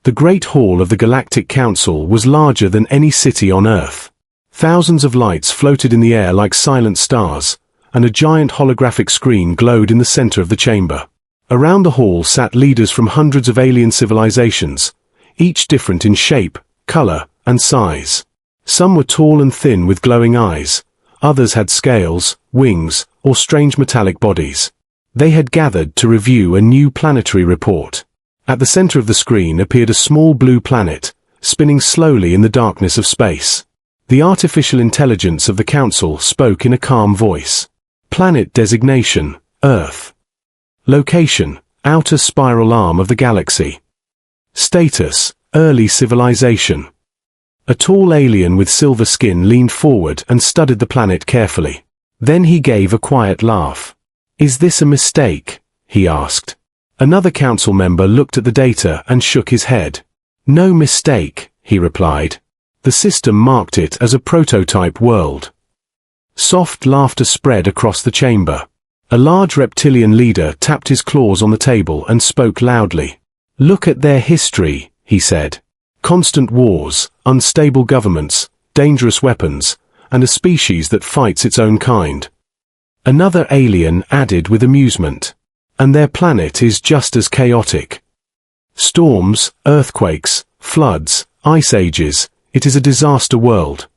The Great Hall of the Galactic Council was larger than any city on Earth. Thousands of lights floated in the air like silent stars, and a giant holographic screen glowed in the center of the chamber. Around the hall sat leaders from hundreds of alien civilizations, each different in shape, color, and size. Some were tall and thin with glowing eyes, others had scales, wings, or strange metallic bodies. They had gathered to review a new planetary report. At the center of the screen appeared a small blue planet, spinning slowly in the darkness of space. The artificial intelligence of the Council spoke in a calm voice. Planet designation, Earth. Location, outer spiral arm of the galaxy. Status, early civilization. A tall alien with silver skin leaned forward and studied the planet carefully. Then he gave a quiet laugh. "Is this a mistake?" he asked. Another council member looked at the data and shook his head. "No mistake," he replied. The system marked it as a prototype world. Soft laughter spread across the chamber. A large reptilian leader tapped his claws on the table and spoke loudly. "Look at their history," he said. "Constant wars, unstable governments, dangerous weapons, and a species that fights its own kind." Another alien added with amusement. "And their planet is just as chaotic. Storms, earthquakes, floods, ice ages, it is a disaster world."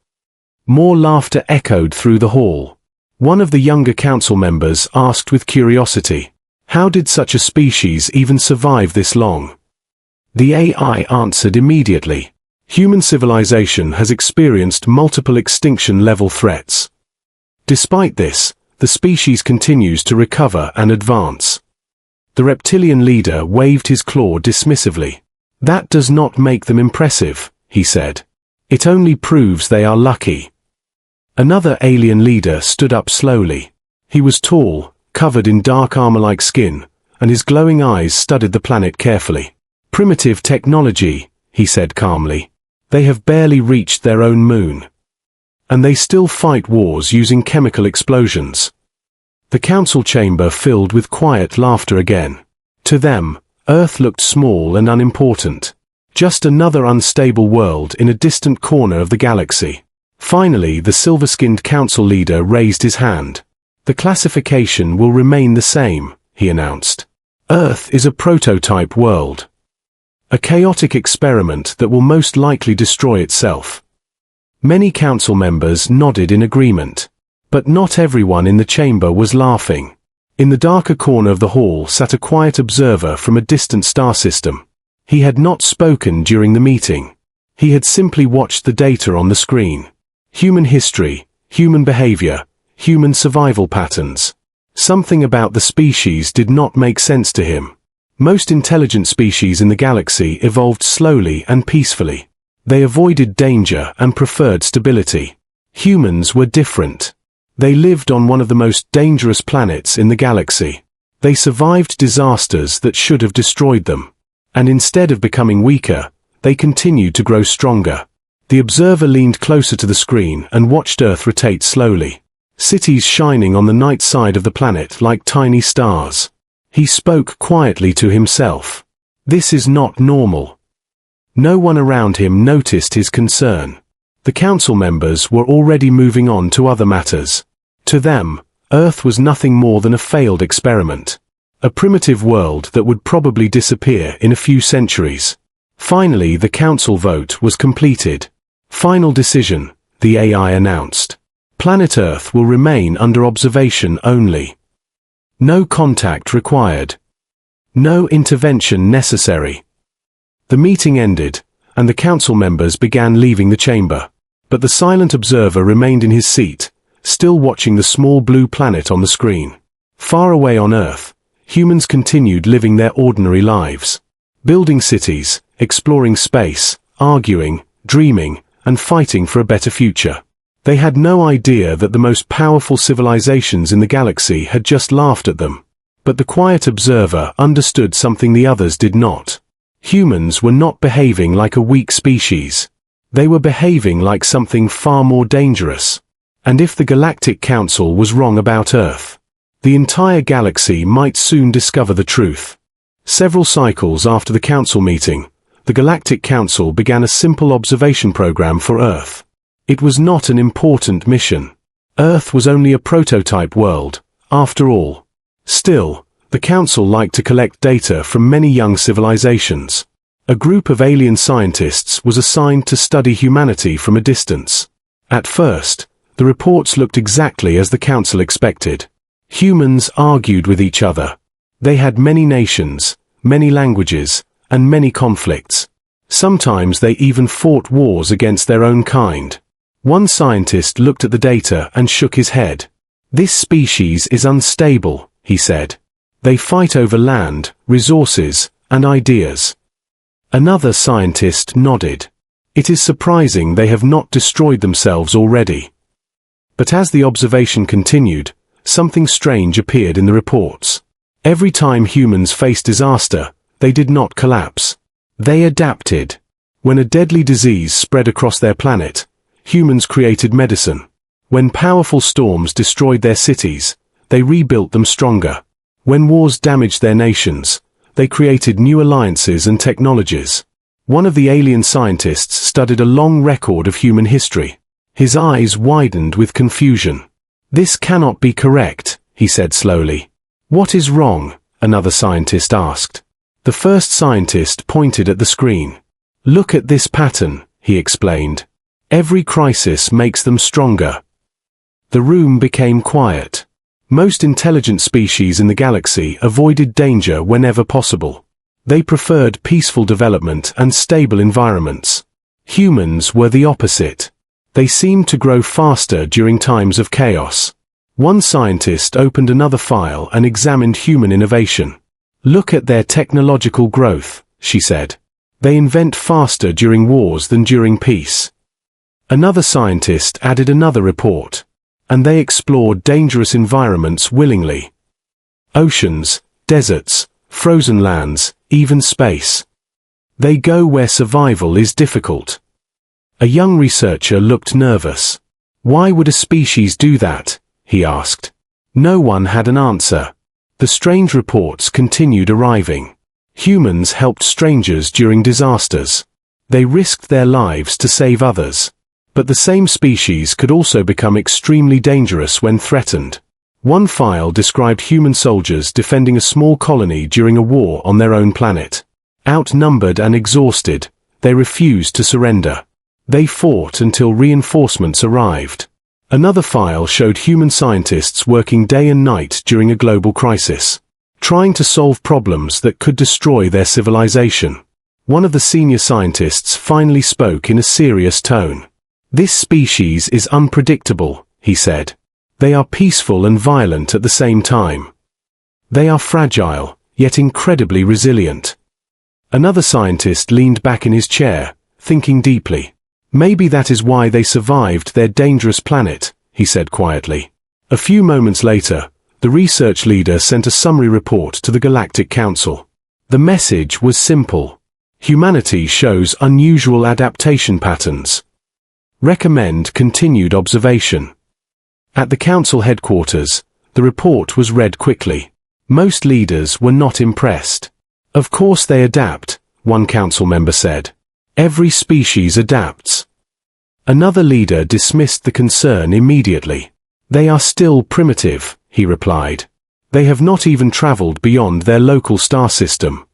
More laughter echoed through the hall. One of the younger council members asked with curiosity, "How did such a species even survive this long?" The AI answered immediately. "Human civilization has experienced multiple extinction-level threats. Despite this, the species continues to recover and advance." The reptilian leader waved his claw dismissively. "That does not make them impressive," he said. "It only proves they are lucky." Another alien leader stood up slowly. He was tall, covered in dark armor-like skin, and his glowing eyes studied the planet carefully. "Primitive technology," he said calmly. "They have barely reached their own moon. And they still fight wars using chemical explosions." The council chamber filled with quiet laughter again. To them, Earth looked small and unimportant. Just another unstable world in a distant corner of the galaxy. Finally, the silver-skinned council leader raised his hand. "The classification will remain the same," he announced. "Earth is a prototype world. A chaotic experiment that will most likely destroy itself." Many council members nodded in agreement. But not everyone in the chamber was laughing. In the darker corner of the hall sat a quiet observer from a distant star system. He had not spoken during the meeting. He had simply watched the data on the screen. Human history, human behavior, human survival patterns. Something about the species did not make sense to him. Most intelligent species in the galaxy evolved slowly and peacefully. They avoided danger and preferred stability. Humans were different. They lived on one of the most dangerous planets in the galaxy. They survived disasters that should have destroyed them. And instead of becoming weaker, they continued to grow stronger. The observer leaned closer to the screen and watched Earth rotate slowly. Cities shining on the night side of the planet like tiny stars. He spoke quietly to himself. This is not normal. No one around him noticed his concern. The council members were already moving on to other matters. To them, Earth was nothing more than a failed experiment. A primitive world that would probably disappear in a few centuries. Finally, the council vote was completed. "Final decision," the AI announced. "Planet Earth will remain under observation only. No contact required. No intervention necessary." The meeting ended, and the council members began leaving the chamber. But the silent observer remained in his seat, still watching the small blue planet on the screen. Far away on Earth, humans continued living their ordinary lives. Building cities, exploring space, arguing, dreaming, and fighting for a better future. They had no idea that the most powerful civilizations in the galaxy had just laughed at them. But the quiet observer understood something the others did not. Humans were not behaving like a weak species. They were behaving like something far more dangerous. And if the Galactic Council was wrong about Earth, the entire galaxy might soon discover the truth. Several cycles after the council meeting, the Galactic Council began a simple observation program for Earth. It was not an important mission. Earth was only a prototype world, after all. Still, the Council liked to collect data from many young civilizations. A group of alien scientists was assigned to study humanity from a distance. At first, the reports looked exactly as the Council expected. Humans argued with each other. They had many nations, many languages, and many conflicts. Sometimes they even fought wars against their own kind. One scientist looked at the data and shook his head. "This species is unstable," he said. "They fight over land, resources, and ideas." Another scientist nodded. "It is surprising they have not destroyed themselves already." But as the observation continued, something strange appeared in the reports. Every time humans faced disaster, they did not collapse. They adapted. When a deadly disease spread across their planet, humans created medicine. When powerful storms destroyed their cities, they rebuilt them stronger. When wars damaged their nations, they created new alliances and technologies. One of the alien scientists studied a long record of human history. His eyes widened with confusion. "This cannot be correct," he said slowly. "What is wrong?" another scientist asked. The first scientist pointed at the screen. "Look at this pattern," he explained. "Every crisis makes them stronger." The room became quiet. Most intelligent species in the galaxy avoided danger whenever possible. They preferred peaceful development and stable environments. Humans were the opposite. They seemed to grow faster during times of chaos. One scientist opened another file and examined human innovation. "Look at their technological growth," she said. "They invent faster during wars than during peace." Another scientist added another report. "And they explore dangerous environments willingly. Oceans, deserts, frozen lands, even space. They go where survival is difficult." A young researcher looked nervous. "Why would a species do that?" he asked. No one had an answer. The strange reports continued arriving. Humans helped strangers during disasters. They risked their lives to save others. But the same species could also become extremely dangerous when threatened. One file described human soldiers defending a small colony during a war on their own planet. Outnumbered and exhausted, they refused to surrender. They fought until reinforcements arrived. Another file showed human scientists working day and night during a global crisis, trying to solve problems that could destroy their civilization. One of the senior scientists finally spoke in a serious tone. "This species is unpredictable," he said. "They are peaceful and violent at the same time. They are fragile, yet incredibly resilient." Another scientist leaned back in his chair, thinking deeply. "Maybe that is why they survived their dangerous planet," he said quietly. A few moments later, the research leader sent a summary report to the Galactic Council. The message was simple. Humanity shows unusual adaptation patterns. Recommend continued observation. At the Council headquarters, the report was read quickly. Most leaders were not impressed. "Of course they adapt," one council member said. "Every species adapts." Another leader dismissed the concern immediately. "They are still primitive," he replied. "They have not even traveled beyond their local star system."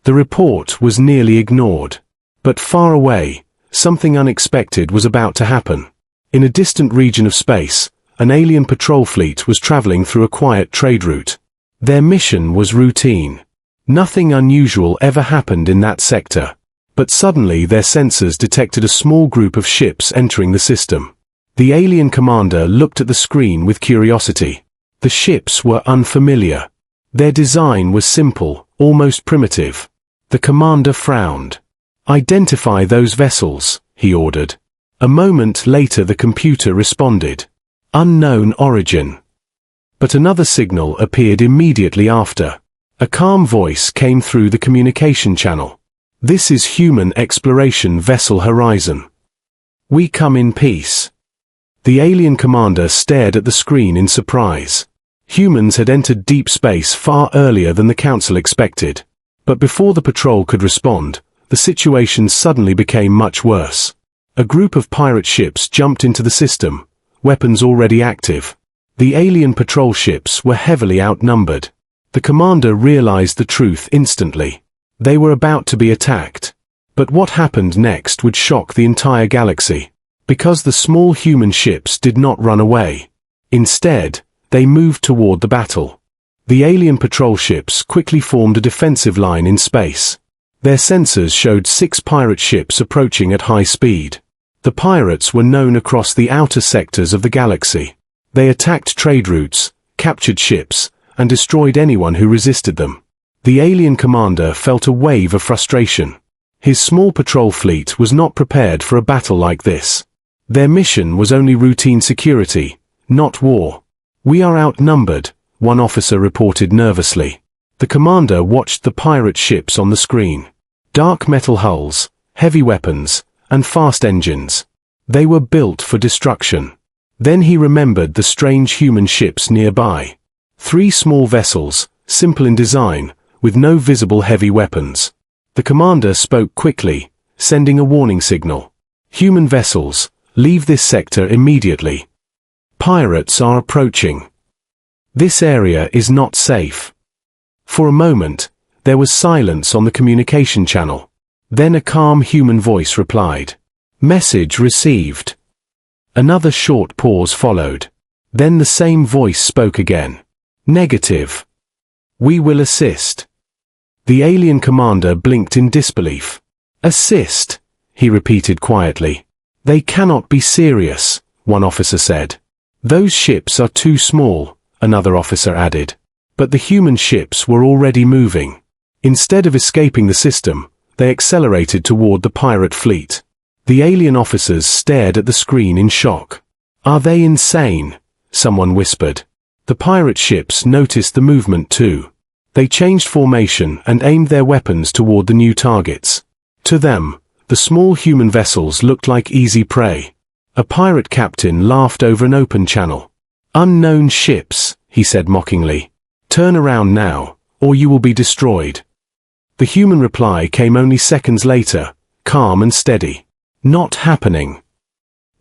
The report was nearly ignored. But far away, something unexpected was about to happen. In a distant region of space, an alien patrol fleet was traveling through a quiet trade route. Their mission was routine. Nothing unusual ever happened in that sector. But suddenly their sensors detected a small group of ships entering the system. The alien commander looked at the screen with curiosity. The ships were unfamiliar. Their design was simple, almost primitive. The commander frowned. "Identify those vessels," he ordered. A moment later the computer responded. "Unknown origin." But another signal appeared immediately after. A calm voice came through the communication channel. "This is human exploration vessel Horizon. We come in peace." The alien commander stared at the screen in surprise. Humans had entered deep space far earlier than the Council expected. But before the patrol could respond, the situation suddenly became much worse. A group of pirate ships jumped into the system, weapons already active. The alien patrol ships were heavily outnumbered. The commander realized the truth instantly. They were about to be attacked. But what happened next would shock the entire galaxy. Because the small human ships did not run away. Instead, they moved toward the battle. The alien patrol ships quickly formed a defensive line in space. Their sensors showed 6 pirate ships approaching at high speed. The pirates were known across the outer sectors of the galaxy. They attacked trade routes, captured ships, and destroyed anyone who resisted them. The alien commander felt a wave of frustration. His small patrol fleet was not prepared for a battle like this. Their mission was only routine security, not war. "We are outnumbered," one officer reported nervously. The commander watched the pirate ships on the screen. Dark metal hulls, heavy weapons, and fast engines. They were built for destruction. Then he remembered the strange human ships nearby. 3 small vessels, simple in design, with no visible heavy weapons. The commander spoke quickly, sending a warning signal. "Human vessels, leave this sector immediately. Pirates are approaching. This area is not safe." For a moment, there was silence on the communication channel. Then a calm human voice replied. "Message received." Another short pause followed. Then the same voice spoke again. "Negative. We will assist." The alien commander blinked in disbelief. "Assist," he repeated quietly. "They cannot be serious," one officer said. "Those ships are too small," another officer added. But the human ships were already moving. Instead of escaping the system, they accelerated toward the pirate fleet. The alien officers stared at the screen in shock. "Are they insane?" someone whispered. The pirate ships noticed the movement too. They changed formation and aimed their weapons toward the new targets. To them, the small human vessels looked like easy prey. A pirate captain laughed over an open channel. "Unknown ships," he said mockingly. "Turn around now, or you will be destroyed." The human reply came only seconds later, calm and steady. "Not happening."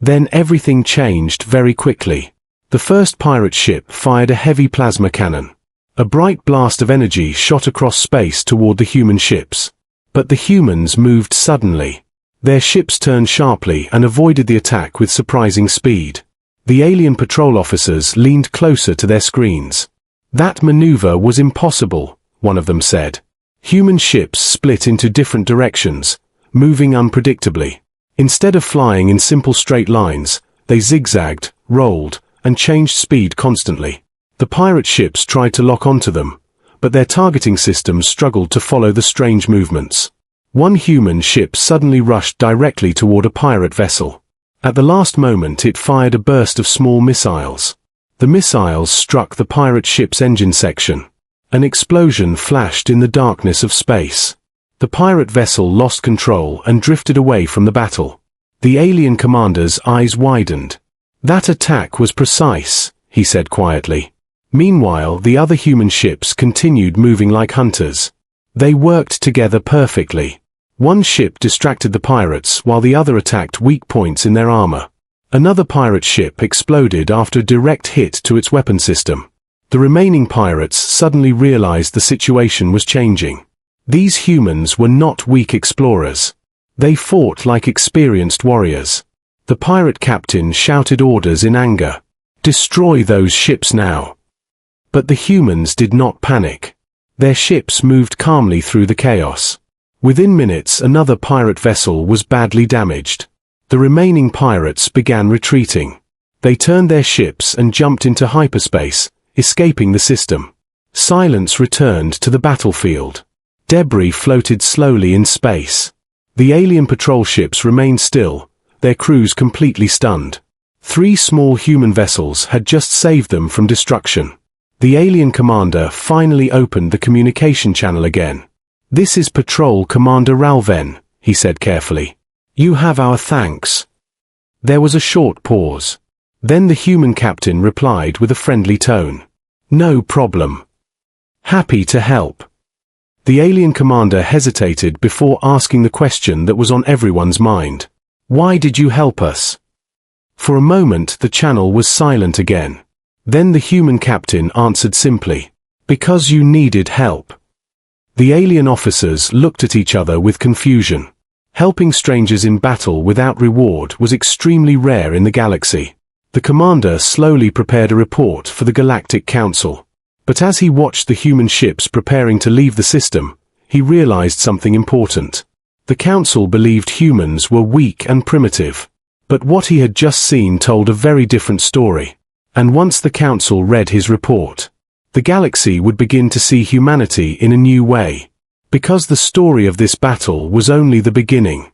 Then everything changed very quickly. The first pirate ship fired a heavy plasma cannon. A bright blast of energy shot across space toward the human ships. But the humans moved suddenly. Their ships turned sharply and avoided the attack with surprising speed. The alien patrol officers leaned closer to their screens. "That maneuver was impossible," one of them said. Human ships split into different directions, moving unpredictably. Instead of flying in simple straight lines, they zigzagged, rolled, and changed speed constantly. The pirate ships tried to lock onto them, but their targeting systems struggled to follow the strange movements. One human ship suddenly rushed directly toward a pirate vessel. At the last moment it fired a burst of small missiles. The missiles struck the pirate ship's engine section. An explosion flashed in the darkness of space. The pirate vessel lost control and drifted away from the battle. The alien commander's eyes widened. "That attack was precise," he said quietly. Meanwhile, the other human ships continued moving like hunters. They worked together perfectly. One ship distracted the pirates while the other attacked weak points in their armor. Another pirate ship exploded after a direct hit to its weapon system. The remaining pirates suddenly realized the situation was changing. These humans were not weak explorers. They fought like experienced warriors. The pirate captain shouted orders in anger. "Destroy those ships now." But the humans did not panic. Their ships moved calmly through the chaos. Within minutes, another pirate vessel was badly damaged. The remaining pirates began retreating. They turned their ships and jumped into hyperspace, escaping the system. Silence returned to the battlefield. Debris floated slowly in space. The alien patrol ships remained still, their crews completely stunned. 3 small human vessels had just saved them from destruction. The alien commander finally opened the communication channel again. "This is Patrol Commander Ralven," he said carefully. "You have our thanks." There was a short pause. Then the human captain replied with a friendly tone. "No problem. Happy to help." The alien commander hesitated before asking the question that was on everyone's mind. Why did you help us? For a moment the channel was silent again. Then the human captain answered simply, because you needed help. The alien officers looked at each other with confusion. Helping strangers in battle without reward was extremely rare in the galaxy. The commander slowly prepared a report for the Galactic Council. But as he watched the human ships preparing to leave the system, he realized something important. The Council believed humans were weak and primitive. But what he had just seen told a very different story. And once the Council read his report, the galaxy would begin to see humanity in a new way. Because the story of this battle was only the beginning.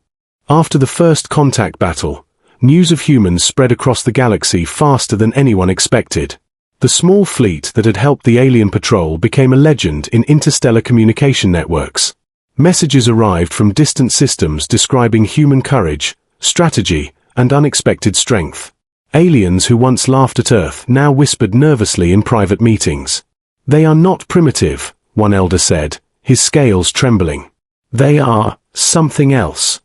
After the first contact battle, news of humans spread across the galaxy faster than anyone expected. The small fleet that had helped the alien patrol became a legend in interstellar communication networks. Messages arrived from distant systems describing human courage, strategy, and unexpected strength. Aliens who once laughed at Earth now whispered nervously in private meetings. They are not primitive, one elder said, his scales trembling. They are something else.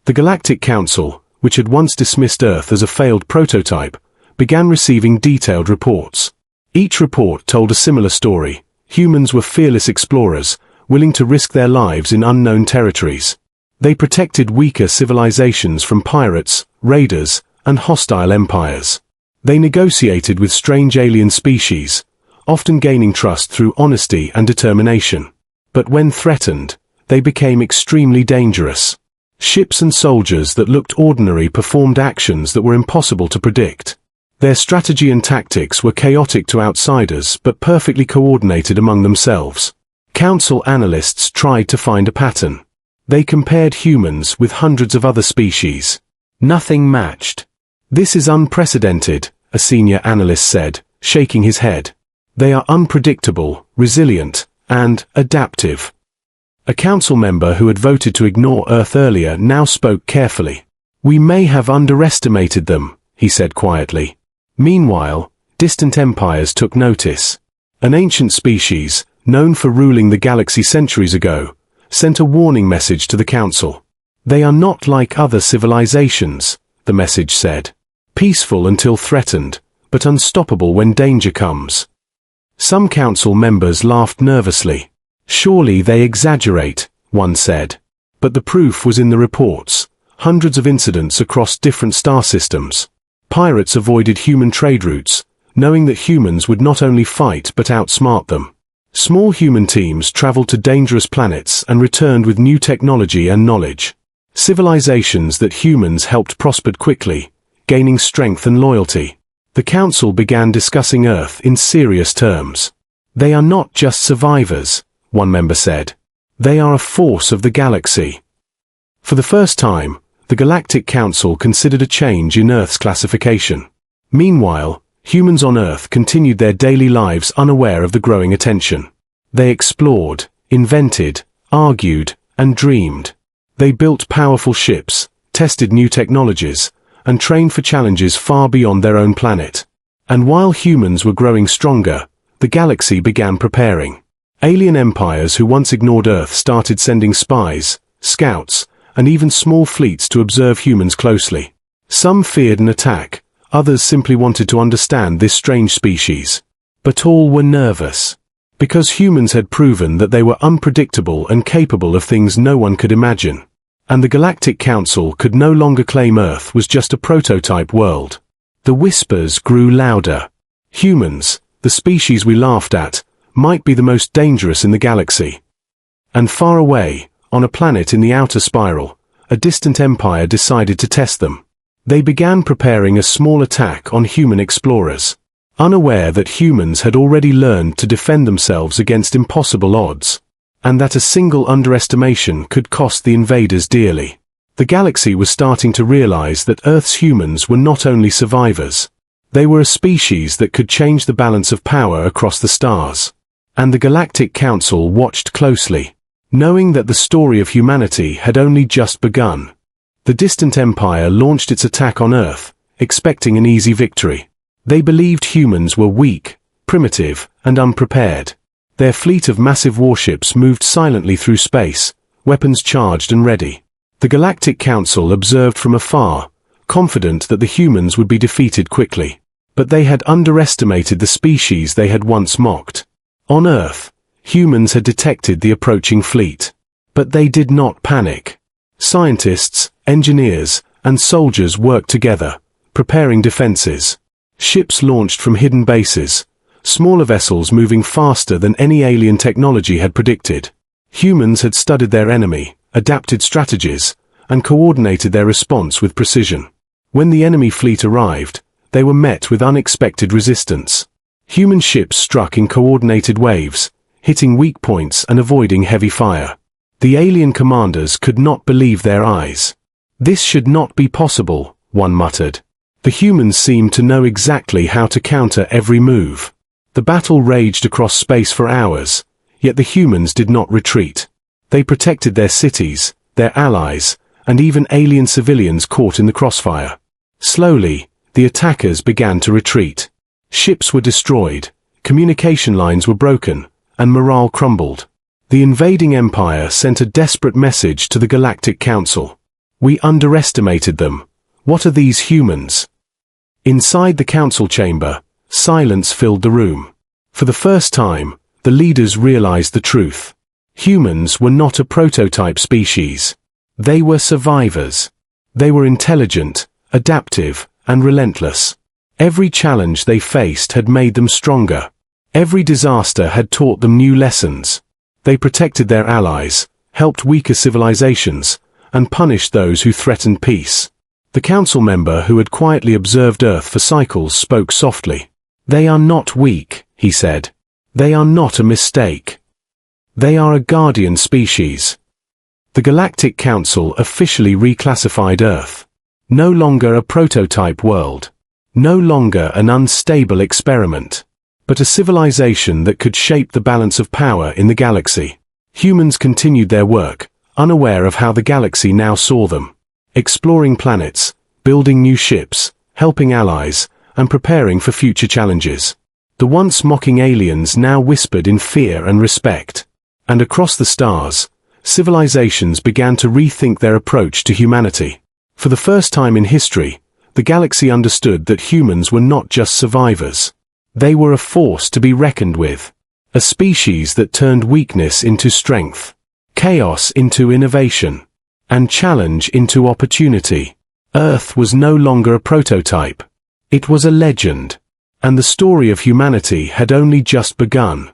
The Galactic Council, which had once dismissed Earth as a failed prototype, began receiving detailed reports. Each report told a similar story. Humans were fearless explorers, willing to risk their lives in unknown territories. They protected weaker civilizations from pirates, raiders, and hostile empires. They negotiated with strange alien species, often gaining trust through honesty and determination. But when threatened, they became extremely dangerous. Ships and soldiers that looked ordinary performed actions that were impossible to predict. Their strategy and tactics were chaotic to outsiders but perfectly coordinated among themselves. Council analysts tried to find a pattern. They compared humans with hundreds of other species. Nothing matched. This is unprecedented, a senior analyst said, shaking his head. They are unpredictable, resilient, and adaptive. A council member who had voted to ignore Earth earlier now spoke carefully. We may have underestimated them, he said quietly. Meanwhile, distant empires took notice. An ancient species, known for ruling the galaxy centuries ago, sent a warning message to the council. They are not like other civilizations, the message said. Peaceful until threatened, but unstoppable when danger comes. Some council members laughed nervously. Surely they exaggerate, one said. But the proof was in the reports. Hundreds of incidents across different star systems. Pirates avoided human trade routes, knowing that humans would not only fight but outsmart them. Small human teams traveled to dangerous planets and returned with new technology and knowledge. Civilizations that humans helped prospered quickly, gaining strength and loyalty. The Council began discussing Earth in serious terms. They are not just survivors, one member said. They are a force of the galaxy. For the first time, the Galactic Council considered a change in Earth's classification. Meanwhile, humans on Earth continued their daily lives unaware of the growing attention. They explored, invented, argued, and dreamed. They built powerful ships, tested new technologies, and trained for challenges far beyond their own planet. And while humans were growing stronger, the galaxy began preparing. Alien empires who once ignored Earth started sending spies, scouts, and even small fleets to observe humans closely. Some feared an attack, others simply wanted to understand this strange species. But all were nervous. Because humans had proven that they were unpredictable and capable of things no one could imagine. And the Galactic Council could no longer claim Earth was just a prototype world. The whispers grew louder. Humans, the species we laughed at, might be the most dangerous in the galaxy. And far away, on a planet in the outer spiral, a distant empire decided to test them. They began preparing a small attack on human explorers, unaware that humans had already learned to defend themselves against impossible odds, and that a single underestimation could cost the invaders dearly. The galaxy was starting to realize that Earth's humans were not only survivors. They were a species that could change the balance of power across the stars. And the Galactic Council watched closely, knowing that the story of humanity had only just begun. The distant empire launched its attack on Earth, expecting an easy victory. They believed humans were weak, primitive, and unprepared. Their fleet of massive warships moved silently through space, weapons charged and ready. The Galactic Council observed from afar, confident that the humans would be defeated quickly. But they had underestimated the species they had once mocked. On Earth, humans had detected the approaching fleet. But they did not panic. Scientists, engineers, and soldiers worked together, preparing defenses. Ships launched from hidden bases, smaller vessels moving faster than any alien technology had predicted. Humans had studied their enemy, adapted strategies, and coordinated their response with precision. When the enemy fleet arrived, they were met with unexpected resistance. Human ships struck in coordinated waves, hitting weak points and avoiding heavy fire. The alien commanders could not believe their eyes. "This should not be possible," one muttered. The humans seemed to know exactly how to counter every move. The battle raged across space for hours, yet the humans did not retreat. They protected their cities, their allies, and even alien civilians caught in the crossfire. Slowly, the attackers began to retreat. Ships were destroyed, communication lines were broken, and morale crumbled. The invading empire sent a desperate message to the Galactic Council. "We underestimated them. What are these humans?" Inside the council chamber, silence filled the room. For the first time, the leaders realized the truth. Humans were not a prototype species. They were survivors. They were intelligent, adaptive, and relentless. Every challenge they faced had made them stronger. Every disaster had taught them new lessons. They protected their allies, helped weaker civilizations, and punished those who threatened peace. The council member who had quietly observed Earth for cycles spoke softly. "They are not weak," he said. "They are not a mistake. They are a guardian species." The Galactic Council officially reclassified Earth. No longer a prototype world. No longer an unstable experiment. But a civilization that could shape the balance of power in the galaxy. Humans continued their work, unaware of how the galaxy now saw them. Exploring planets, building new ships, helping allies, and preparing for future challenges. The once mocking aliens now whispered in fear and respect. And across the stars, civilizations began to rethink their approach to humanity. For the first time in history, the galaxy understood that humans were not just survivors. They were a force to be reckoned with. A species that turned weakness into strength, chaos into innovation, and challenge into opportunity. Earth was no longer a prototype. It was a legend. And the story of humanity had only just begun.